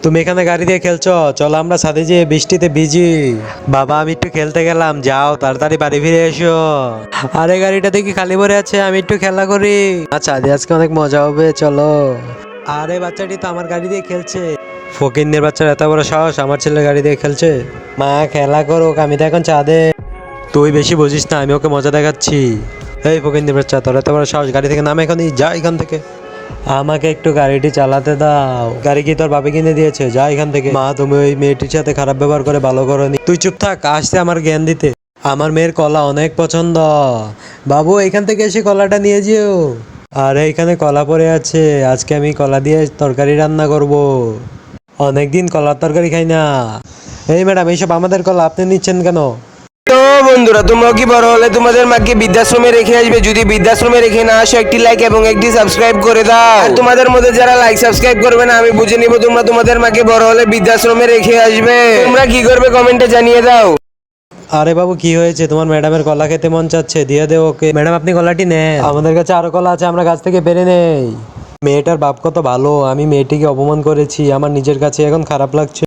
তুমি এখানে গাড়ি দিয়ে খেলছো, চলো আমরা ছাদে যেয়ে বৃষ্টিতে ভিজি। বাবা আমি একটু খেলতে গেলাম, যাও তাড়াতাড়ি বাড়ি ফিরে এসো। আরে গাড়িটা দেখি খালি ভরে আছে, আমি একটু খেলা করি। ছাদে আজকে অনেক মজা হবে, চলো। আরে বাচ্চাটি তো আমার গাড়ি দিয়ে খেলছে। ফকিন্নের বাচ্চার এত বড় সাহস আমার ছেলে গাড়ি দিয়ে খেলছে। মা খেলা করুক, আমি তো এখন ছাদে। তুই বেশি বুঝিস না, আমি ওকে মজা দেখাচ্ছি। এই ফকিন্নের বাচ্চা, তোর এত বড় সাহস, গাড়ি থেকে নামে, এখনই যা এখান থেকে। আমাকে একটু গাড়িটি চালাতে দাও। গাড়ি কি তোর বাবা কিনে দিয়েছে? যা এখান থেকে। মা তুমি ওই মেয়েটির সাথে খারাপ ব্যবহার করে ভালো করনি। তুই চুপ থাক, আসছে আমার জ্ঞান দিতে। আমার মেয়ের কলা অনেক পছন্দ। বাবু এখান থেকে এসে কলাটা নিয়ে যেও। আরে এখানে কলা পড়ে আছে, আজকে আমি কলা দিয়ে তরকারি রান্না করব। অনেকদিন কলার তরকারি খাই না। এই ম্যাডাম, এইসব আমাদের কলা, আপনি নিচ্ছেন কেন? তো বন্ধুরা, তোমরা কি বড় হলে তোমাদের মাকে বৃদ্ধাশ্রমে রেখে আসবে? যদি বৃদ্ধাশ্রমে রেখে না আসো, একটি লাইক এবং একটি সাবস্ক্রাইব করে দাও। আর তোমাদের মধ্যে যারা লাইক সাবস্ক্রাইব করবে না, আমি বুঝে নিব তোমরা তোমাদের মাকে বড় হলে বৃদ্ধাশ্রমে রেখে আসবে। তোমরা কি করবে কমেন্টে জানিয়ে দাও। আরে বাবু কি হয়েছে? তোমার ম্যাডামের কলা খেতে মন চাচ্ছে, দিয়ে দে ওকে। ম্যাডাম আপনি কলাটি নেন, আমাদের কাছে আরো কলা আছে, আমরা গাছ থেকে পেরে নেই। মেয়েটার বাপ কত ভালো, আমি মেয়েটিকে অপমান করেছি, আমার নিজের কাছে এখন খারাপ লাগছে।